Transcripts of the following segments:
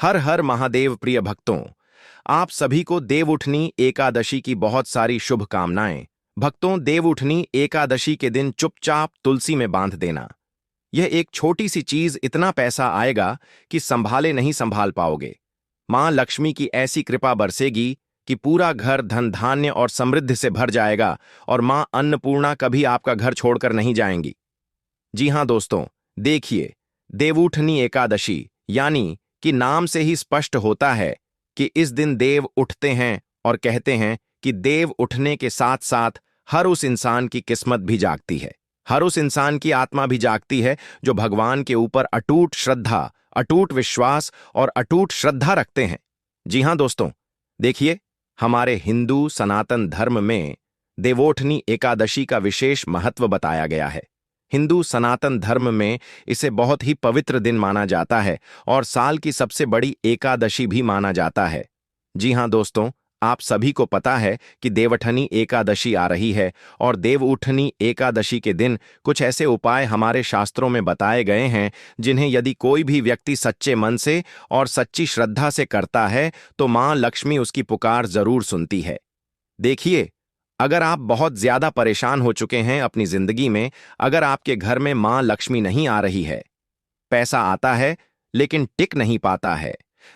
हर हर महादेव प्रिय भक्तों, आप सभी को देवउठनी एकादशी की बहुत सारी शुभकामनाएं। भक्तों, देवउठनी एकादशी के दिन चुपचाप तुलसी में बांध देना। यह एक छोटी सी चीज इतना पैसा आएगा कि संभाले नहीं संभाल पाओगे। मां लक्ष्मी की ऐसी कृपा बरसेगी कि पूरा घर धन धान्य और समृद्धि से भर जाएगा और मां अन्नपूर्णा कभी आपका घर छोड़कर नहीं जाएंगी। जी हां दोस्तों, देखिए, देवउठनी एकादशी यानी कि नाम से ही स्पष्ट होता है कि इस दिन देव उठते हैं और कहते हैं कि देव उठने के साथ साथ हर उस इंसान की किस्मत भी जागती है, हर उस इंसान की आत्मा भी जागती है जो भगवान के ऊपर अटूट श्रद्धा, अटूट विश्वास और अटूट श्रद्धा रखते हैं। जी हां दोस्तों, देखिए, हमारे हिंदू सनातन धर्म में देवोठनी एकादशी का विशेष महत्व बताया गया है। हिंदू सनातन धर्म में इसे बहुत ही पवित्र दिन माना जाता है और साल की सबसे बड़ी एकादशी भी माना जाता है। जी हां दोस्तों, आप सभी को पता है कि देवउठनी एकादशी आ रही है और देवउठनी एकादशी के दिन कुछ ऐसे उपाय हमारे शास्त्रों में बताए गए हैं जिन्हें यदि कोई भी व्यक्ति सच्चे मन से और सच्ची श्रद्धा से करता है तो मां लक्ष्मी उसकी पुकार जरूर सुनती है। देखिए, अगर आप बहुत ज्यादा परेशान हो चुके हैं अपनी जिंदगी में, अगर आपके घर में मां लक्ष्मी नहीं आ रही है, पैसा आता है लेकिन टिक नहीं पाता है,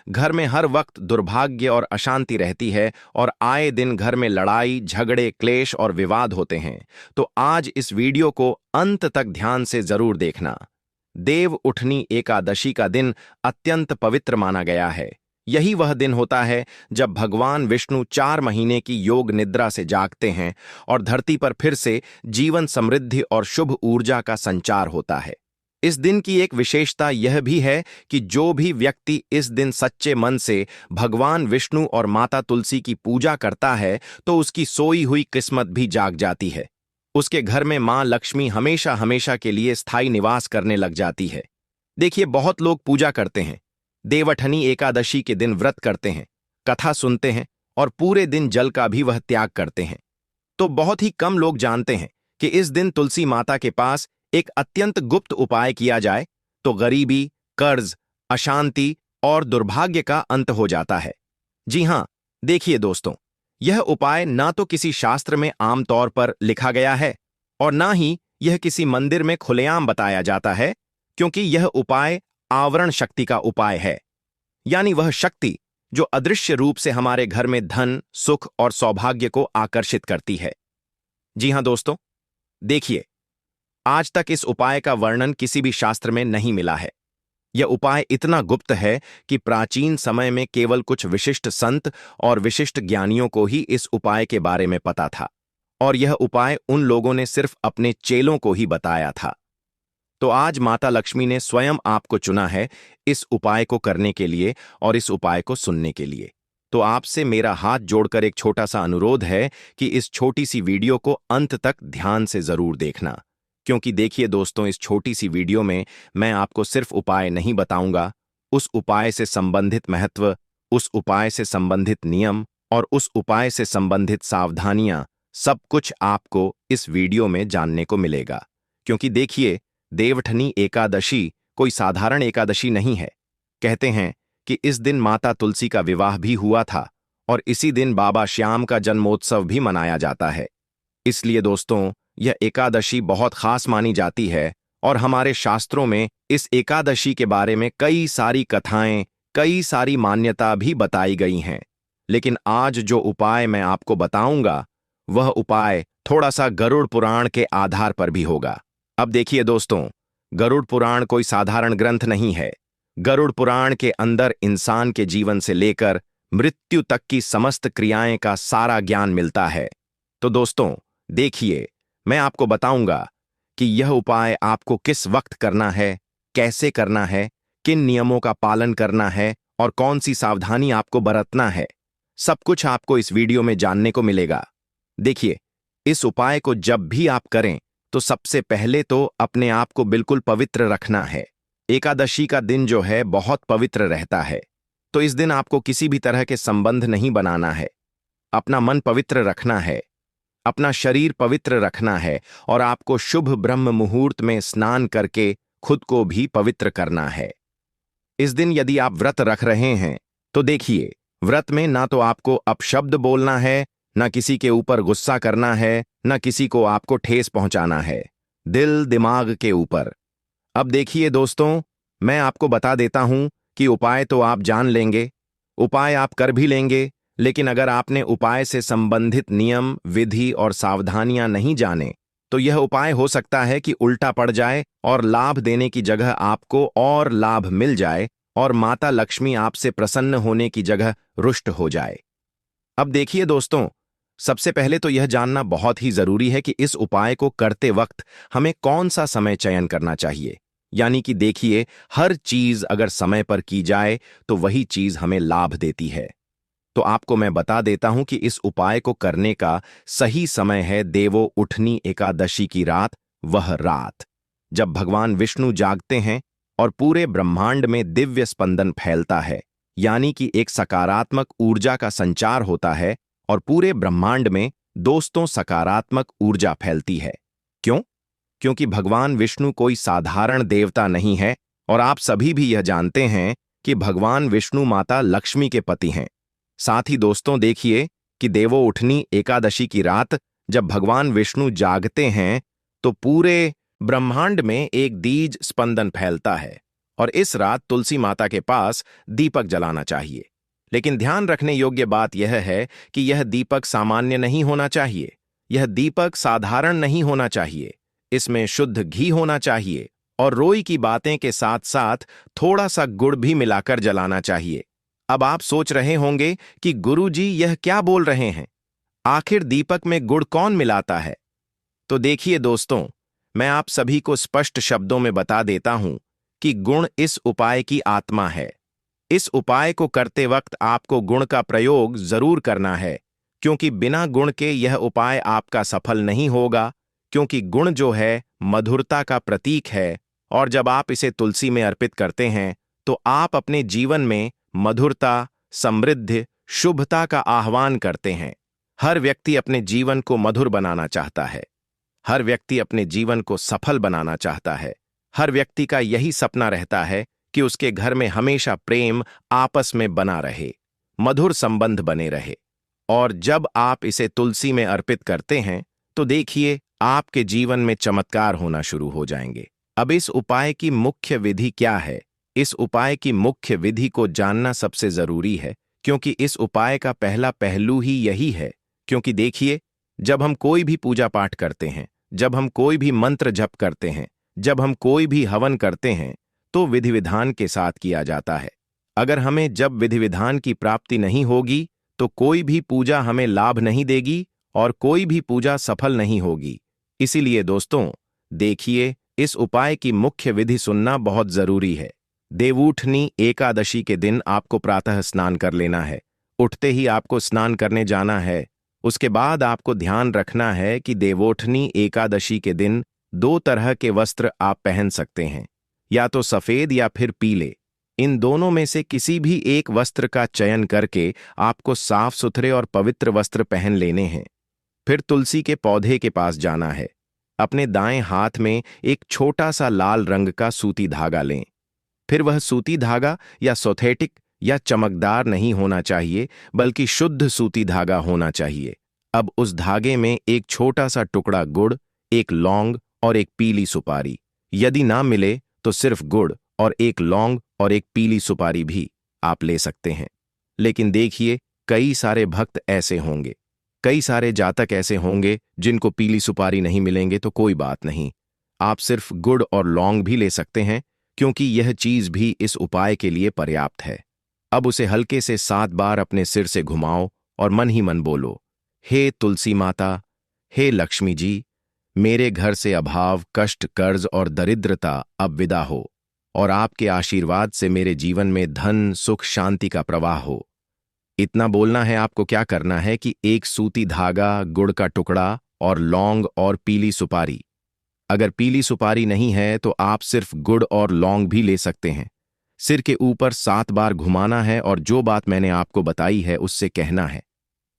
घर में हर वक्त दुर्भाग्य और अशांति रहती है और आए दिन घर में लड़ाई झगड़े क्लेश और विवाद होते हैं, तो आज इस वीडियो को अंत तक ध्यान से जरूर देखना। देव उठनी एकादशी का दिन अत्यंत पवित्र माना गया है। यही वह दिन होता है जब भगवान विष्णु 4 महीने की योग निद्रा से जागते हैं और धरती पर फिर से जीवन समृद्धि और शुभ ऊर्जा का संचार होता है। इस दिन की एक विशेषता यह भी है कि जो भी व्यक्ति इस दिन सच्चे मन से भगवान विष्णु और माता तुलसी की पूजा करता है तो उसकी सोई हुई किस्मत भी जाग जाती है। उसके घर में मां लक्ष्मी हमेशा हमेशा के लिए स्थायी निवास करने लग जाती है। देखिए, बहुत लोग पूजा करते हैं, देवउठनी एकादशी के दिन व्रत करते हैं, कथा सुनते हैं और पूरे दिन जल का भी वह त्याग करते हैं, तो बहुत ही कम लोग जानते हैं कि इस दिन तुलसी माता के पास एक अत्यंत गुप्त उपाय किया जाए तो गरीबी, कर्ज, अशांति और दुर्भाग्य का अंत हो जाता है। जी हां, देखिए दोस्तों, यह उपाय ना तो किसी शास्त्र में आमतौर पर लिखा गया है और ना ही यह किसी मंदिर में खुलेआम बताया जाता है, क्योंकि यह उपाय आवरण शक्ति का उपाय है, यानी वह शक्ति जो अदृश्य रूप से हमारे घर में धन, सुख और सौभाग्य को आकर्षित करती है। जी हां दोस्तों, देखिए, आज तक इस उपाय का वर्णन किसी भी शास्त्र में नहीं मिला है। यह उपाय इतना गुप्त है कि प्राचीन समय में केवल कुछ विशिष्ट संत और विशिष्ट ज्ञानियों को ही इस उपाय के बारे में पता था और यह उपाय उन लोगों ने सिर्फ अपने चेलों को ही बताया था। तो आज माता लक्ष्मी ने स्वयं आपको चुना है इस उपाय को करने के लिए और इस उपाय को सुनने के लिए। तो आपसे मेरा हाथ जोड़कर एक छोटा सा अनुरोध है कि इस छोटी सी वीडियो को अंत तक ध्यान से जरूर देखना, क्योंकि देखिए दोस्तों, इस छोटी सी वीडियो में मैं आपको सिर्फ उपाय नहीं बताऊंगा, उस उपाय से संबंधित महत्व, उस उपाय से संबंधित नियम और उस उपाय से संबंधित सावधानियां, सब कुछ आपको इस वीडियो में जानने को मिलेगा। क्योंकि देखिए, देवउठनी एकादशी कोई साधारण एकादशी नहीं है। कहते हैं कि इस दिन माता तुलसी का विवाह भी हुआ था और इसी दिन बाबा श्याम का जन्मोत्सव भी मनाया जाता है। इसलिए दोस्तों, यह एकादशी बहुत खास मानी जाती है और हमारे शास्त्रों में इस एकादशी के बारे में कई सारी कथाएं, कई सारी मान्यता भी बताई गई हैं। लेकिन आज जो उपाय मैं आपको बताऊंगा, वह उपाय थोड़ा सा गरुड़ पुराण के आधार पर भी होगा। अब देखिए दोस्तों, गरुड़ पुराण कोई साधारण ग्रंथ नहीं है। गरुड़ पुराण के अंदर इंसान के जीवन से लेकर मृत्यु तक की समस्त क्रियाएं का सारा ज्ञान मिलता है। तो दोस्तों, देखिए, मैं आपको बताऊंगा कि यह उपाय आपको किस वक्त करना है, कैसे करना है, किन नियमों का पालन करना है और कौन सी सावधानी आपको बरतना है। सब कुछ आपको इस वीडियो में जानने को मिलेगा। देखिए, इस उपाय को जब भी आप करें तो सबसे पहले तो अपने आप को बिल्कुल पवित्र रखना है। एकादशी का दिन जो है बहुत पवित्र रहता है, तो इस दिन आपको किसी भी तरह के संबंध नहीं बनाना है। अपना मन पवित्र रखना है, अपना शरीर पवित्र रखना है और आपको शुभ ब्रह्म मुहूर्त में स्नान करके खुद को भी पवित्र करना है। इस दिन यदि आप व्रत रख रहे हैं तो देखिए, व्रत में ना तो आपको अपशब्द बोलना है, ना किसी के ऊपर गुस्सा करना है, ना किसी को आपको ठेस पहुंचाना है, दिल दिमाग के ऊपर। अब देखिए दोस्तों, मैं आपको बता देता हूं कि उपाय तो आप जान लेंगे, उपाय आप कर भी लेंगे, लेकिन अगर आपने उपाय से संबंधित नियम, विधि और सावधानियां नहीं जाने तो यह उपाय हो सकता है कि उल्टा पड़ जाए और लाभ देने की जगह आपको और लाभ मिल जाए और माता लक्ष्मी आपसे प्रसन्न होने की जगह रुष्ट हो जाए। अब देखिए दोस्तों, सबसे पहले तो यह जानना बहुत ही जरूरी है कि इस उपाय को करते वक्त हमें कौन सा समय चयन करना चाहिए। यानी कि देखिए, हर चीज अगर समय पर की जाए तो वही चीज हमें लाभ देती है। तो आपको मैं बता देता हूं कि इस उपाय को करने का सही समय है देवो उठनी एकादशी की रात, वह रात जब भगवान विष्णु जागते हैं और पूरे ब्रह्मांड में दिव्य स्पंदन फैलता है, यानी कि एक सकारात्मक ऊर्जा का संचार होता है और पूरे ब्रह्मांड में दोस्तों सकारात्मक ऊर्जा फैलती है। क्यों? क्योंकि भगवान विष्णु कोई साधारण देवता नहीं है और आप सभी भी यह जानते हैं कि भगवान विष्णु माता लक्ष्मी के पति हैं। साथ ही दोस्तों देखिए कि देवो उठनी एकादशी की रात जब भगवान विष्णु जागते हैं तो पूरे ब्रह्मांड में एक दीज स्पंदन फैलता है और इस रात तुलसी माता के पास दीपक जलाना चाहिए। लेकिन ध्यान रखने योग्य बात यह है कि यह दीपक सामान्य नहीं होना चाहिए, यह दीपक साधारण नहीं होना चाहिए, इसमें शुद्ध घी होना चाहिए और रोई की बातें के साथ साथ थोड़ा सा गुड़ भी मिलाकर जलाना चाहिए। अब आप सोच रहे होंगे कि गुरुजी यह क्या बोल रहे हैं, आखिर दीपक में गुड़ कौन मिलाता है? तो देखिए दोस्तों, मैं आप सभी को स्पष्ट शब्दों में बता देता हूं कि गुण इस उपाय की आत्मा है। इस उपाय को करते वक्त आपको गुण का प्रयोग जरूर करना है, क्योंकि बिना गुण के यह उपाय आपका सफल नहीं होगा, क्योंकि गुण जो है मधुरता का प्रतीक है और जब आप इसे तुलसी में अर्पित करते हैं तो आप अपने जीवन में मधुरता, समृद्धि, शुभता का आह्वान करते हैं। हर व्यक्ति अपने जीवन को मधुर बनाना चाहता है, हर व्यक्ति अपने जीवन को सफल बनाना चाहता है, हर व्यक्ति का यही सपना रहता है कि उसके घर में हमेशा प्रेम आपस में बना रहे, मधुर संबंध बने रहे। और जब आप इसे तुलसी में अर्पित करते हैं तो देखिए, आपके जीवन में चमत्कार होना शुरू हो जाएंगे। अब इस उपाय की मुख्य विधि क्या है? इस उपाय की मुख्य विधि को जानना सबसे जरूरी है, क्योंकि इस उपाय का पहला पहलू ही यही है। क्योंकि देखिए, जब हम कोई भी पूजा पाठ करते हैं, जब हम कोई भी मंत्र जप करते हैं, जब हम कोई भी हवन करते हैं तो विधि विधान के साथ किया जाता है। अगर हमें जब विधि विधान की प्राप्ति नहीं होगी तो कोई भी पूजा हमें लाभ नहीं देगी और कोई भी पूजा सफल नहीं होगी। इसीलिए दोस्तों देखिए, इस उपाय की मुख्य विधि सुनना बहुत जरूरी है। देवउठनी एकादशी के दिन आपको प्रातः स्नान कर लेना है। उठते ही आपको स्नान करने जाना है। उसके बाद आपको ध्यान रखना है कि देवउठनी एकादशी के दिन दो तरह के वस्त्र आप पहन सकते हैं, या तो सफेद या फिर पीले। इन दोनों में से किसी भी एक वस्त्र का चयन करके आपको साफ सुथरे और पवित्र वस्त्र पहन लेने हैं। फिर तुलसी के पौधे के पास जाना है। अपने दाएं हाथ में एक छोटा सा लाल रंग का सूती धागा लें। फिर वह सूती धागा या सिंथेटिक या चमकदार नहीं होना चाहिए, बल्कि शुद्ध सूती धागा होना चाहिए। अब उस धागे में एक छोटा सा टुकड़ा गुड़, एक लौंग और एक पीली सुपारी, यदि ना मिले तो सिर्फ गुड़ और एक लौंग और एक पीली सुपारी भी आप ले सकते हैं। लेकिन देखिए, कई सारे भक्त ऐसे होंगे, कई सारे जातक ऐसे होंगे जिनको पीली सुपारी नहीं मिलेंगे, तो कोई बात नहीं, आप सिर्फ गुड़ और लौंग भी ले सकते हैं, क्योंकि यह चीज भी इस उपाय के लिए पर्याप्त है। अब उसे हल्के से 7 बार अपने सिर से घुमाओ और मन ही मन बोलो, हे तुलसी माता, हे लक्ष्मी जी, मेरे घर से अभाव, कष्ट, कर्ज और दरिद्रता अब विदा हो और आपके आशीर्वाद से मेरे जीवन में धन, सुख, शांति का प्रवाह हो। इतना बोलना है। आपको क्या करना है कि एक सूती धागा, गुड़ का टुकड़ा और लौंग और पीली सुपारी, अगर पीली सुपारी नहीं है तो आप सिर्फ गुड़ और लौंग भी ले सकते हैं। सिर के ऊपर 7 बार घुमाना है और जो बात मैंने आपको बताई है उससे कहना है।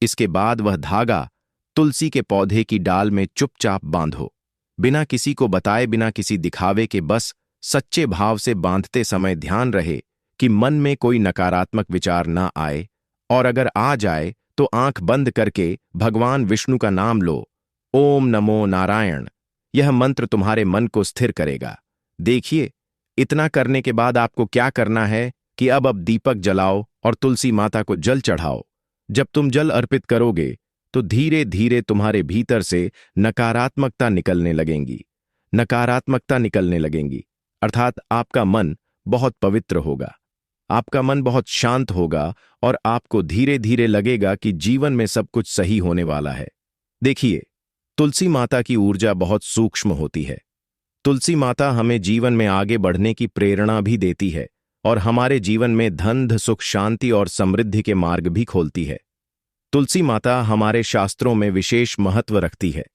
इसके बाद वह धागा तुलसी के पौधे की डाल में चुपचाप बांधो, बिना किसी को बताए, बिना किसी दिखावे के। बस सच्चे भाव से बांधते समय ध्यान रहे कि मन में कोई नकारात्मक विचार ना आए, और अगर आ जाए तो आंख बंद करके भगवान विष्णु का नाम लो, ओम नमो नारायण। यह मंत्र तुम्हारे मन को स्थिर करेगा। देखिए, इतना करने के बाद आपको क्या करना है कि अब दीपक जलाओ और तुलसी माता को जल चढ़ाओ। जब तुम जल अर्पित करोगे तो धीरे धीरे तुम्हारे भीतर से नकारात्मकता निकलने लगेंगी। नकारात्मकता निकलने लगेंगी अर्थात आपका मन बहुत पवित्र होगा, आपका मन बहुत शांत होगा और आपको धीरे धीरे लगेगा कि जीवन में सब कुछ सही होने वाला है। देखिए, तुलसी माता की ऊर्जा बहुत सूक्ष्म होती है। तुलसी माता हमें जीवन में आगे बढ़ने की प्रेरणा भी देती है और हमारे जीवन में धन, सुख, शांति और समृद्धि के मार्ग भी खोलती है। तुलसी माता हमारे शास्त्रों में विशेष महत्व रखती है।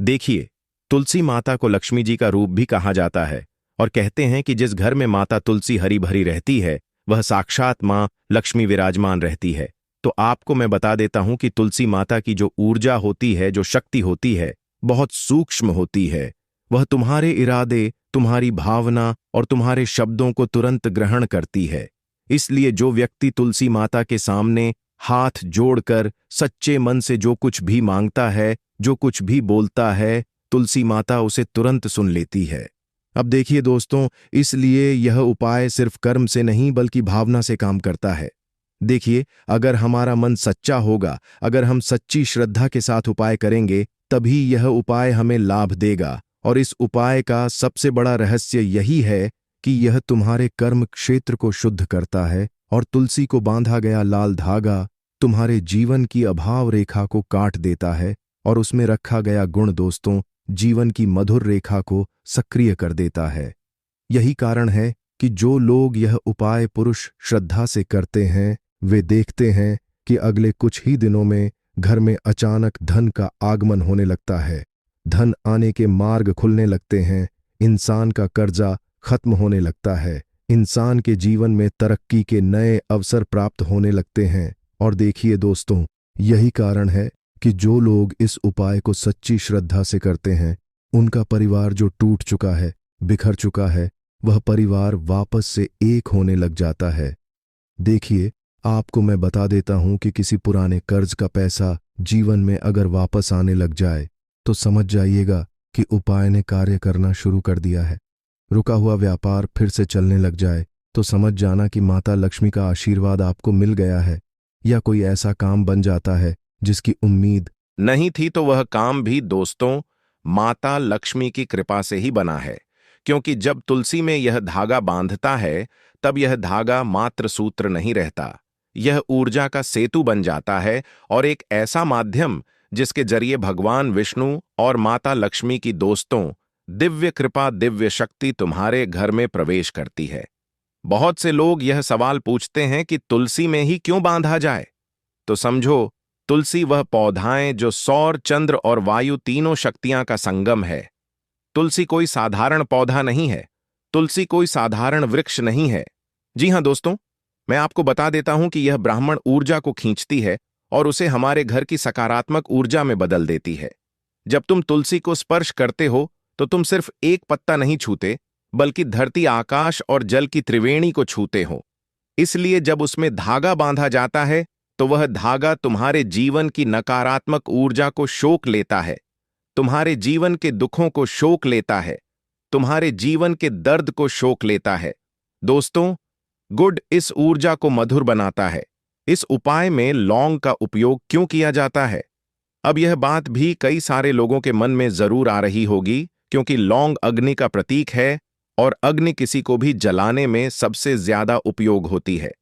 देखिए, तुलसी माता को लक्ष्मी जी का रूप भी कहा जाता है और कहते हैं कि जिस घर में माता तुलसी हरी भरी रहती है वह साक्षात मां लक्ष्मी विराजमान रहती है। तो आपको मैं बता देता हूं कि तुलसी माता की जो ऊर्जा होती है, जो शक्ति होती है, बहुत सूक्ष्म होती है। वह तुम्हारे इरादे, तुम्हारी भावना और तुम्हारे शब्दों को तुरंत ग्रहण करती है। इसलिए जो व्यक्ति तुलसी माता के सामने हाथ जोड़कर सच्चे मन से जो कुछ भी मांगता है, जो कुछ भी बोलता है, तुलसी माता उसे तुरंत सुन लेती है। अब देखिए दोस्तों, इसलिए यह उपाय सिर्फ कर्म से नहीं बल्कि भावना से काम करता है। देखिए, अगर हमारा मन सच्चा होगा, अगर हम सच्ची श्रद्धा के साथ उपाय करेंगे, तभी यह उपाय हमें लाभ देगा। और इस उपाय का सबसे बड़ा रहस्य यही है कि यह तुम्हारे कर्म क्षेत्र को शुद्ध करता है और तुलसी को बांधा गया लाल धागा तुम्हारे जीवन की अभाव रेखा को काट देता है और उसमें रखा गया गुण दोस्तों जीवन की मधुर रेखा को सक्रिय कर देता है। यही कारण है कि जो लोग यह उपाय पुरुष श्रद्धा से करते हैं वे देखते हैं कि अगले कुछ ही दिनों में घर में अचानक धन का आगमन होने लगता है, धन आने के मार्ग खुलने लगते हैं, इंसान का कर्जा खत्म होने लगता है, इंसान के जीवन में तरक्की के नए अवसर प्राप्त होने लगते हैं। और देखिए दोस्तों, यही कारण है कि जो लोग इस उपाय को सच्ची श्रद्धा से करते हैं उनका परिवार जो टूट चुका है, बिखर चुका है, वह परिवार वापस से एक होने लग जाता है। देखिए, आपको मैं बता देता हूं कि किसी पुराने कर्ज का पैसा जीवन में अगर वापस आने लग जाए तो समझ जाइएगा कि उपाय ने कार्य करना शुरू कर दिया है। रुका हुआ व्यापार फिर से चलने लग जाए तो समझ जाना कि माता लक्ष्मी का आशीर्वाद आपको मिल गया है, या कोई ऐसा काम बन जाता है जिसकी उम्मीद नहीं थी तो वह काम भी दोस्तों माता लक्ष्मी की कृपा से ही बना है। क्योंकि जब तुलसी में यह धागा बांधता है तब यह धागा मात्र सूत्र नहीं रहता, यह ऊर्जा का सेतु बन जाता है और एक ऐसा माध्यम जिसके जरिए भगवान विष्णु और माता लक्ष्मी की दोस्तों दिव्य कृपा, दिव्य शक्ति तुम्हारे घर में प्रवेश करती है। बहुत से लोग यह सवाल पूछते हैं कि तुलसी में ही क्यों बांधा जाए? तो समझो, तुलसी वह पौधाएं जो सौर, चंद्र और वायु तीनों शक्तियां का संगम है। तुलसी कोई साधारण पौधा नहीं है, तुलसी कोई साधारण वृक्ष नहीं है। जी हां दोस्तों, मैं आपको बता देता हूं कि यह ब्राह्मण ऊर्जा को खींचती है और उसे हमारे घर की सकारात्मक ऊर्जा में बदल देती है। जब तुम तुलसी को स्पर्श करते हो तो तुम सिर्फ एक पत्ता नहीं छूते बल्कि धरती, आकाश और जल की त्रिवेणी को छूते हो। इसलिए जब उसमें धागा बांधा जाता है तो वह धागा तुम्हारे जीवन की नकारात्मक ऊर्जा को सोख लेता है, तुम्हारे जीवन के दुखों को सोख लेता है, तुम्हारे जीवन के दर्द को सोख लेता है। दोस्तों, गुड़ इस ऊर्जा को मधुर बनाता है। इस उपाय में लौंग का उपयोग क्यों किया जाता है? अब यह बात भी कई सारे लोगों के मन में जरूर आ रही होगी, क्योंकि लौंग अग्नि का प्रतीक है और अग्नि किसी को भी जलाने में सबसे ज्यादा उपयोग होती है।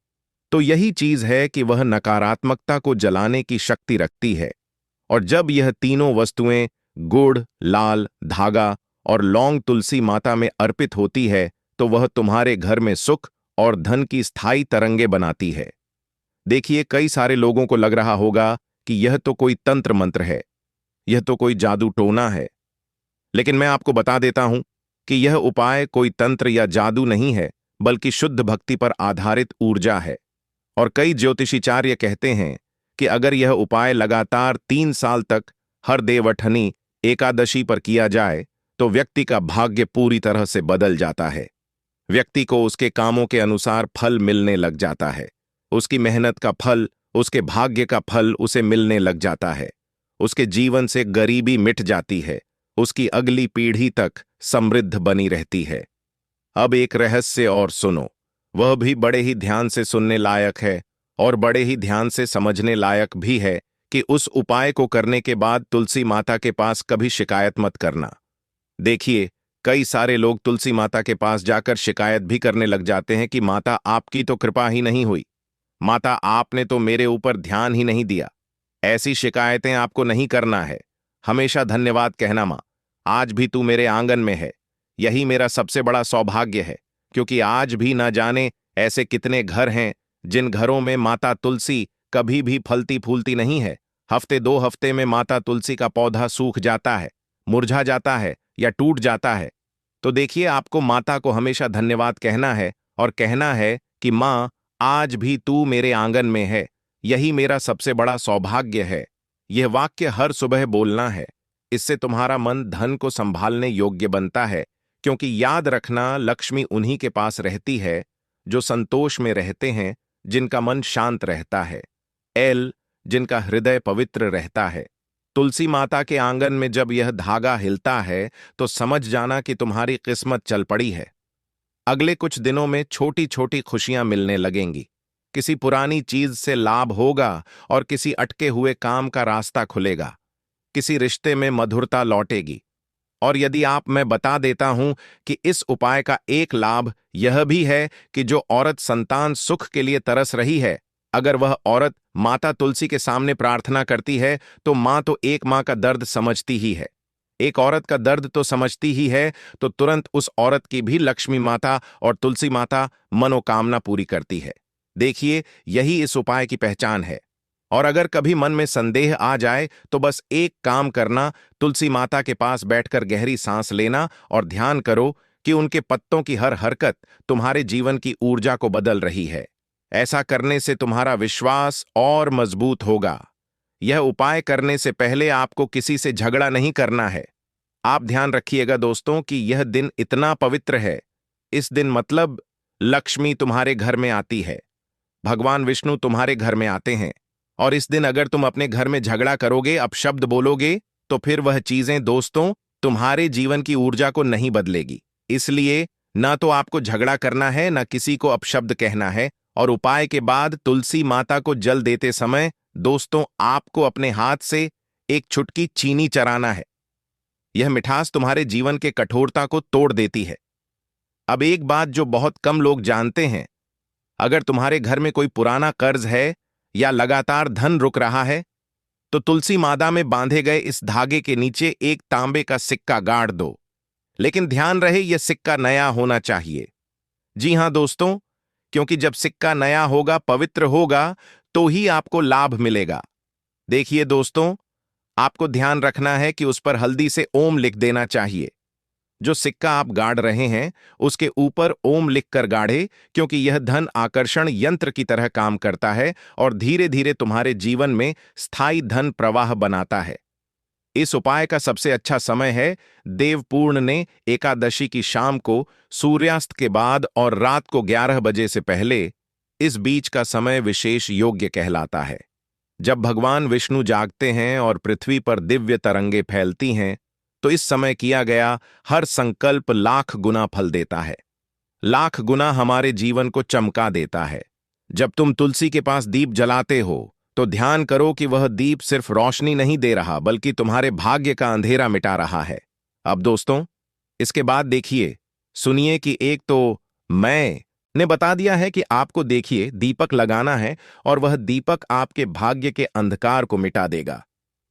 तो यही चीज है कि वह नकारात्मकता को जलाने की शक्ति रखती है। और जब यह तीनों वस्तुएं गुड़, लाल धागा और लौंग तुलसी माता में अर्पित होती है तो वह तुम्हारे घर में सुख और धन की स्थायी तरंगे बनाती है। देखिए, कई सारे लोगों को लग रहा होगा कि यह तो कोई तंत्र मंत्र है, यह तो कोई जादू टोना है। लेकिन मैं आपको बता देता हूं कि यह उपाय कोई तंत्र या जादू नहीं है बल्कि शुद्ध भक्ति पर आधारित ऊर्जा है। और कई ज्योतिषीचार्य कहते हैं कि अगर यह उपाय लगातार 3 साल तक हर देवउठनी एकादशी पर किया जाए तो व्यक्ति का भाग्य पूरी तरह से बदल जाता है। व्यक्ति को उसके कामों के अनुसार फल मिलने लग जाता है। उसकी मेहनत का फल, उसके भाग्य का फल उसे मिलने लग जाता है। उसके जीवन से गरीबी मिट जाती है। उसकी अगली पीढ़ी तक समृद्ध बनी रहती है। अब एक रहस्य और सुनो, वह भी बड़े ही ध्यान से सुनने लायक है और बड़े ही ध्यान से समझने लायक भी है कि उस उपाय को करने के बाद तुलसी माता के पास कभी शिकायत मत करना। देखिए, कई सारे लोग तुलसी माता के पास जाकर शिकायत भी करने लग जाते हैं कि माता आपकी तो कृपा ही नहीं हुई, माता आपने तो मेरे ऊपर ध्यान ही नहीं दिया। ऐसी शिकायतें आपको नहीं करना है। हमेशा धन्यवाद कहना, माँ आज भी तू मेरे आंगन में है। यही मेरा सबसे बड़ा सौभाग्य है, क्योंकि आज भी ना जाने ऐसे कितने घर हैं जिन घरों में माता तुलसी कभी भी फलती फूलती नहीं है। हफ्ते 2 हफ्ते में माता तुलसी का पौधा सूख जाता है, मुरझा जाता है या टूट जाता है। तो देखिए, आपको माता को हमेशा धन्यवाद कहना है और कहना है कि माँ आज भी तू मेरे आंगन में है। यही मेरा सबसे बड़ा सौभाग्य है। यह वाक्य हर सुबह बोलना है। इससे तुम्हारा मन धन को संभालने योग्य बनता है, क्योंकि याद रखना, लक्ष्मी उन्हीं के पास रहती है जो संतोष में रहते हैं, जिनका मन शांत रहता है, जिनका हृदय पवित्र रहता है। तुलसी माता के आंगन में जब यह धागा हिलता है तो समझ जाना कि तुम्हारी किस्मत चल पड़ी है। अगले कुछ दिनों में छोटी छोटी खुशियां मिलने लगेंगी। किसी पुरानी चीज से लाभ होगा और किसी अटके हुए काम का रास्ता खुलेगा। किसी रिश्ते में मधुरता लौटेगी। और यदि मैं बता देता हूं कि इस उपाय का एक लाभ यह भी है कि जो औरत संतान सुख के लिए तरस रही है, अगर वह औरत माता तुलसी के सामने प्रार्थना करती है तो मां तो एक मां का दर्द समझती ही है, एक औरत का दर्द तो समझती ही है, तो तुरंत उस औरत की भी लक्ष्मी माता और तुलसी माता मनोकामना पूरी करती है। देखिए, यही इस उपाय की पहचान है। और अगर कभी मन में संदेह आ जाए तो बस एक काम करना, तुलसी माता के पास बैठकर गहरी सांस लेना और ध्यान करो कि उनके पत्तों की हर हरकत तुम्हारे जीवन की ऊर्जा को बदल रही है। ऐसा करने से तुम्हारा विश्वास और मजबूत होगा। यह उपाय करने से पहले आपको किसी से झगड़ा नहीं करना है। आप ध्यान रखिएगा दोस्तों कि यह दिन इतना पवित्र है। इस दिन मतलब लक्ष्मी तुम्हारे घर में आती है, भगवान विष्णु तुम्हारे घर में आते हैं। और इस दिन अगर तुम अपने घर में झगड़ा करोगे, अपशब्द बोलोगे, तो फिर वह चीजें दोस्तों तुम्हारे जीवन की ऊर्जा को नहीं बदलेगी। इसलिए ना तो आपको झगड़ा करना है, ना किसी को अपशब्द कहना है। और उपाय के बाद तुलसी माता को जल देते समय दोस्तों आपको अपने हाथ से एक चुटकी चीनी चराना है। यह मिठास तुम्हारे जीवन के कठोरता को तोड़ देती है। अब एक बात जो बहुत कम लोग जानते हैं, अगर तुम्हारे घर में कोई पुराना कर्ज है या लगातार धन रुक रहा है, तो तुलसी मादा में बांधे गए इस धागे के नीचे एक तांबे का सिक्का गाड़ दो। लेकिन ध्यान रहे, यह सिक्का नया होना चाहिए। जी हां दोस्तों, क्योंकि जब सिक्का नया होगा, पवित्र होगा, तो ही आपको लाभ मिलेगा। देखिए दोस्तों, आपको ध्यान रखना है कि उस पर हल्दी से ओम लिख देना चाहिए। जो सिक्का आप गाड़ रहे हैं उसके ऊपर ओम लिखकर गाढ़े, क्योंकि यह धन आकर्षण यंत्र की तरह काम करता है और धीरे धीरे तुम्हारे जीवन में स्थायी धन प्रवाह बनाता है। इस उपाय का सबसे अच्छा समय है देवपूर्ण ने एकादशी की शाम को, सूर्यास्त के बाद और रात को 11 बजे से पहले। इस बीच का समय विशेष योग्य कहलाता है, जब भगवान विष्णु जागते हैं और पृथ्वी पर दिव्य तरंगे फैलती हैं। तो इस समय किया गया हर संकल्प लाख गुना फल देता है, लाख गुना हमारे जीवन को चमका देता है। जब तुम तुलसी के पास दीप जलाते हो तो ध्यान करो कि वह दीप सिर्फ रोशनी नहीं दे रहा, बल्कि तुम्हारे भाग्य का अंधेरा मिटा रहा है। अब दोस्तों, इसके बाद देखिए, सुनिए कि एक तो मैंने बता दिया है कि आपको देखिए दीपक लगाना है और वह दीपक आपके भाग्य के अंधकार को मिटा देगा।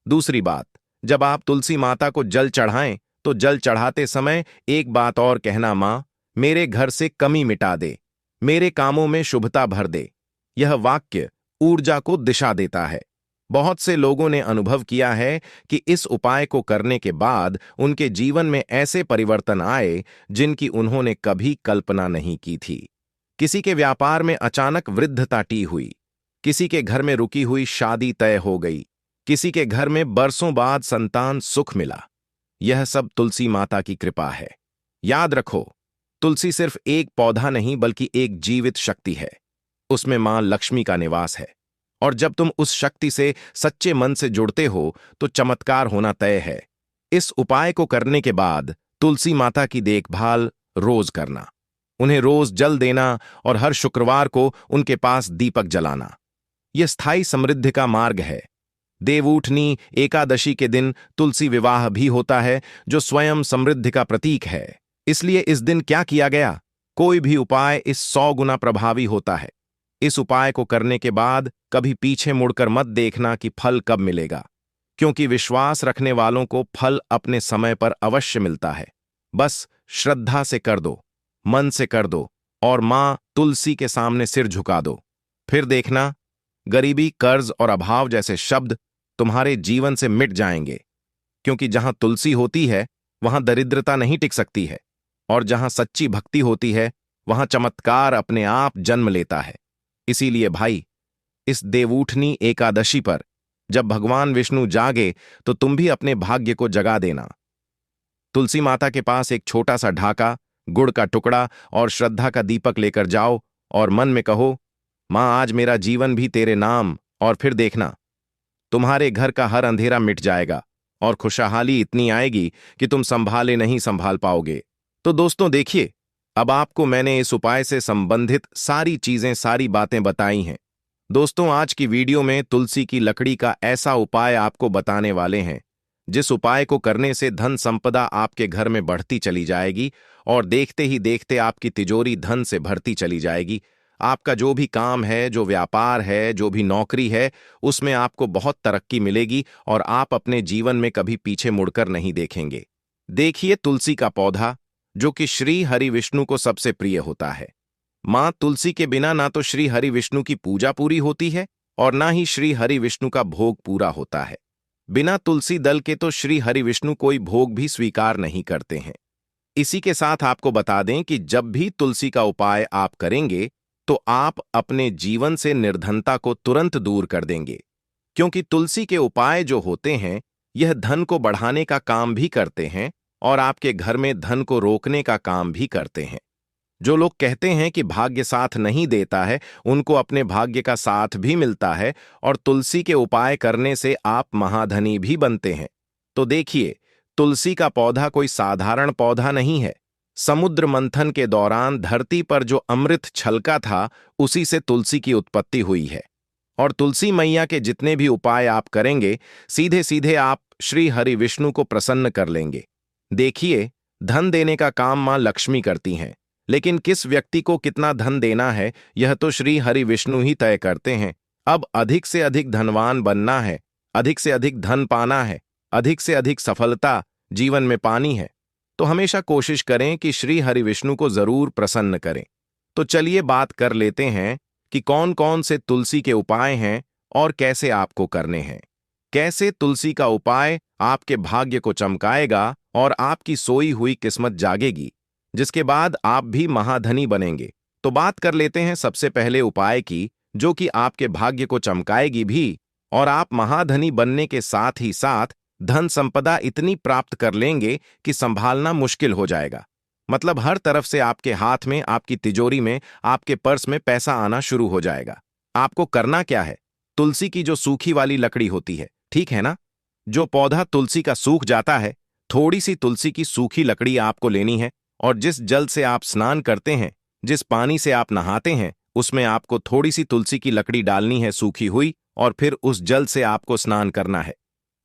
दूसरी बात, जब आप तुलसी माता को जल चढ़ाएं तो जल चढ़ाते समय एक बात और कहना, मां मेरे घर से कमी मिटा दे, मेरे कामों में शुभता भर दे। यह वाक्य ऊर्जा को दिशा देता है। बहुत से लोगों ने अनुभव किया है कि इस उपाय को करने के बाद उनके जीवन में ऐसे परिवर्तन आए जिनकी उन्होंने कभी कल्पना नहीं की थी। किसी के व्यापार में अचानक वृद्धता टी हुई, किसी के घर में रुकी हुई शादी तय हो गई, किसी के घर में बरसों बाद संतान सुख मिला। यह सब तुलसी माता की कृपा है। याद रखो, तुलसी सिर्फ एक पौधा नहीं बल्कि एक जीवित शक्ति है। उसमें मां लक्ष्मी का निवास है। और जब तुम उस शक्ति से सच्चे मन से जुड़ते हो तो चमत्कार होना तय है। इस उपाय को करने के बाद तुलसी माता की देखभाल रोज करना, उन्हें रोज जल देना और हर शुक्रवार को उनके पास दीपक जलाना। यह स्थायी समृद्धि का मार्ग है। देवउठनी एकादशी के दिन तुलसी विवाह भी होता है, जो स्वयं समृद्धि का प्रतीक है। इसलिए इस दिन क्या किया गया, कोई भी उपाय इस 100 गुना प्रभावी होता है। इस उपाय को करने के बाद कभी पीछे मुड़कर मत देखना कि फल कब मिलेगा, क्योंकि विश्वास रखने वालों को फल अपने समय पर अवश्य मिलता है। बस श्रद्धा से कर दो, मन से कर दो और मां तुलसी के सामने सिर झुका दो। फिर देखना, गरीबी, कर्ज और अभाव जैसे शब्द तुम्हारे जीवन से मिट जाएंगे। क्योंकि जहां तुलसी होती है वहां दरिद्रता नहीं टिक सकती है, और जहां सच्ची भक्ति होती है वहां चमत्कार अपने आप जन्म लेता है। इसीलिए भाई, इस देवउठनी एकादशी पर जब भगवान विष्णु जागे तो तुम भी अपने भाग्य को जगा देना। तुलसी माता के पास एक छोटा सा ढाका, गुड़ का टुकड़ा और श्रद्धा का दीपक लेकर जाओ और मन में कहो, मां आज मेरा जीवन भी तेरे नाम। और फिर देखना, तुम्हारे घर का हर अंधेरा मिट जाएगा और खुशहाली इतनी आएगी कि तुम संभाले नहीं संभाल पाओगे। तो दोस्तों देखिए, अब आपको मैंने इस उपाय से संबंधित सारी चीजें, सारी बातें बताई हैं। दोस्तों, आज की वीडियो में तुलसी की लकड़ी का ऐसा उपाय आपको बताने वाले हैं जिस उपाय को करने से धन संपदा आपके घर में बढ़ती चली जाएगी और देखते ही देखते आपकी तिजोरी धन से भरती चली जाएगी। आपका जो भी काम है, जो व्यापार है, जो भी नौकरी है, उसमें आपको बहुत तरक्की मिलेगी और आप अपने जीवन में कभी पीछे मुड़कर नहीं देखेंगे। देखिए, तुलसी का पौधा जो कि श्री हरि विष्णु को सबसे प्रिय होता है। मां तुलसी के बिना ना तो श्री हरि विष्णु की पूजा पूरी होती है और ना ही श्री हरि विष्णु का भोग पूरा होता है। बिना तुलसी दल के तो श्री हरि विष्णु कोई भोग भी स्वीकार नहीं करते हैं। इसी के साथ आपको बता दें कि जब भी तुलसी का उपाय आप करेंगे तो आप अपने जीवन से निर्धनता को तुरंत दूर कर देंगे, क्योंकि तुलसी के उपाय जो होते हैं यह धन को बढ़ाने का काम भी करते हैं और आपके घर में धन को रोकने का काम भी करते हैं। जो लोग कहते हैं कि भाग्य साथ नहीं देता है, उनको अपने भाग्य का साथ भी मिलता है और तुलसी के उपाय करने से आप महाधनी भी बनते हैं। तो देखिए, तुलसी का पौधा कोई साधारण पौधा नहीं है। समुद्र मंथन के दौरान धरती पर जो अमृत छलका था, उसी से तुलसी की उत्पत्ति हुई है। और तुलसी मैया के जितने भी उपाय आप करेंगे, सीधे सीधे आप श्री हरि विष्णु को प्रसन्न कर लेंगे। देखिए, धन देने का काम मां लक्ष्मी करती हैं, लेकिन किस व्यक्ति को कितना धन देना है यह तो श्री हरि विष्णु ही तय करते हैं। अब अधिक से अधिक धनवान बनना है, अधिक से अधिक धन पाना है, अधिक से अधिक सफलता जीवन में पानी है, तो हमेशा कोशिश करें कि श्री हरि विष्णु को जरूर प्रसन्न करें। तो चलिए बात कर लेते हैं कि कौन कौन से तुलसी के उपाय हैं और कैसे आपको करने हैं। कैसे तुलसी का उपाय आपके भाग्य को चमकाएगा और आपकी सोई हुई किस्मत जागेगी, जिसके बाद आप भी महाधनी बनेंगे। तो बात कर लेते हैं सबसे पहले उपाय की, जो कि आपके भाग्य को चमकाएगी भी और आप महाधनी बनने के साथ ही साथ धन संपदा इतनी प्राप्त कर लेंगे कि संभालना मुश्किल हो जाएगा। मतलब हर तरफ से आपके हाथ में, आपकी तिजोरी में, आपके पर्स में पैसा आना शुरू हो जाएगा। आपको करना क्या है, तुलसी की जो सूखी वाली लकड़ी होती है, ठीक है ना, जो पौधा तुलसी का सूख जाता है, थोड़ी सी तुलसी की सूखी लकड़ी आपको लेनी है और जिस जल से आप स्नान करते हैं, जिस पानी से आप नहाते हैं, उसमें आपको थोड़ी सी तुलसी की लकड़ी डालनी है सूखी हुई, और फिर उस जल से आपको स्नान करना है।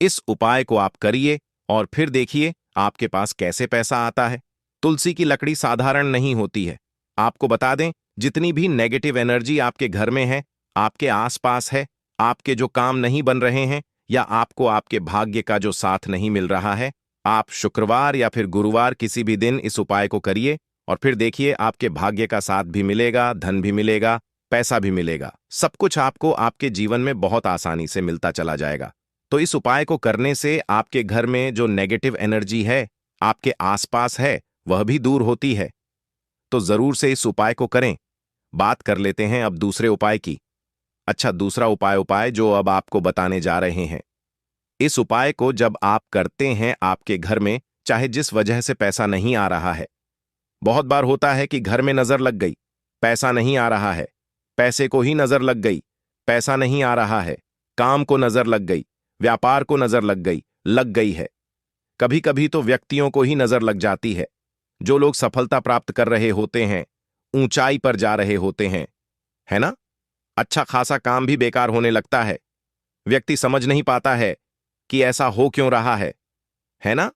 इस उपाय को आप करिए और फिर देखिए आपके पास कैसे पैसा आता है। तुलसी की लकड़ी साधारण नहीं होती है। आपको बता दें, जितनी भी नेगेटिव एनर्जी आपके घर में है, आपके आसपास है, आपके जो काम नहीं बन रहे हैं या आपको आपके भाग्य का जो साथ नहीं मिल रहा है, आप शुक्रवार या फिर गुरुवार किसी भी दिन इस उपाय को करिए और फिर देखिए आपके भाग्य का साथ भी मिलेगा, धन भी मिलेगा, पैसा भी मिलेगा। सब कुछ आपको आपके जीवन में बहुत आसानी से मिलता चला जाएगा। तो इस उपाय को करने से आपके घर में जो नेगेटिव एनर्जी है, आपके आसपास है, वह भी दूर होती है। तो जरूर से इस उपाय को करें। बात कर लेते हैं अब दूसरे उपाय की। अच्छा, दूसरा उपाय जो अब आपको बताने जा रहे हैं, इस उपाय को जब आप करते हैं आपके घर में, चाहे जिस वजह से पैसा नहीं आ रहा है, बहुत बार होता है कि घर में नजर लग गई, पैसा नहीं आ रहा है, पैसे को ही नजर लग गई, पैसा नहीं आ रहा है, काम को नजर लग गई, व्यापार को नजर लग गई है। कभी कभी तो व्यक्तियों को ही नजर लग जाती है। जो लोग सफलता प्राप्त कर रहे होते हैं, ऊंचाई पर जा रहे होते हैं, है ना, अच्छा खासा काम भी बेकार होने लगता है। व्यक्ति समझ नहीं पाता है कि ऐसा हो क्यों रहा है ना।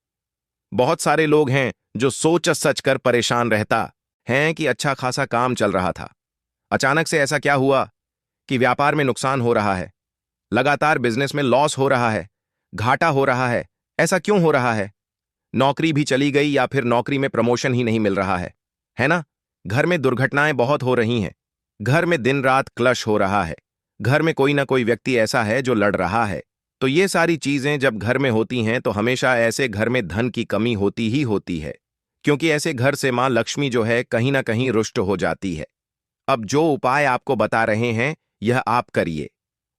बहुत सारे लोग हैं जो सोच सच कर परेशान रहता हैं कि अच्छा खासा काम चल रहा था, अचानक से ऐसा क्या हुआ कि व्यापार में नुकसान हो रहा है, लगातार बिजनेस में लॉस हो रहा है, घाटा हो रहा है। ऐसा क्यों हो रहा है? नौकरी भी चली गई या फिर नौकरी में प्रमोशन ही नहीं मिल रहा है ना। घर में दुर्घटनाएं बहुत हो रही हैं, घर में दिन रात क्लश हो रहा है, घर में कोई ना कोई व्यक्ति ऐसा है जो लड़ रहा है। तो ये सारी चीजें जब घर में होती हैं तो हमेशा ऐसे घर में धन की कमी होती ही होती है, क्योंकि ऐसे घर से मां लक्ष्मी जो है कहीं ना कहीं रुष्ट हो जाती है। अब जो उपाय आपको बता रहे हैं यह आप करिए।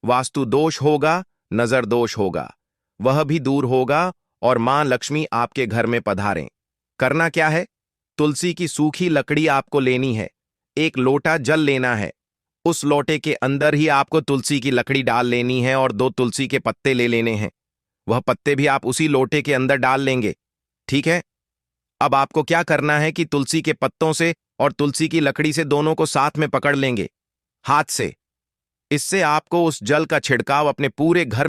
वास्तु दोष होगा, नजर दोष होगा, वह भी दूर होगा और मां लक्ष्मी आपके घर में पधारें। करना क्या है? तुलसी की सूखी लकड़ी आपको लेनी है, एक लोटा जल लेना है, उस लोटे के अंदर ही आपको तुलसी की लकड़ी डाल लेनी है और 2 तुलसी के पत्ते ले लेने हैं। वह पत्ते भी आप उसी लोटे के अंदर डाल लेंगे, ठीक है। अब आपको क्या करना है कि तुलसी के पत्तों से और तुलसी की लकड़ी से दोनों को साथ में पकड़ लेंगे हाथ से। इससे आपको उस जल का छिड़काव अपने पूरे घर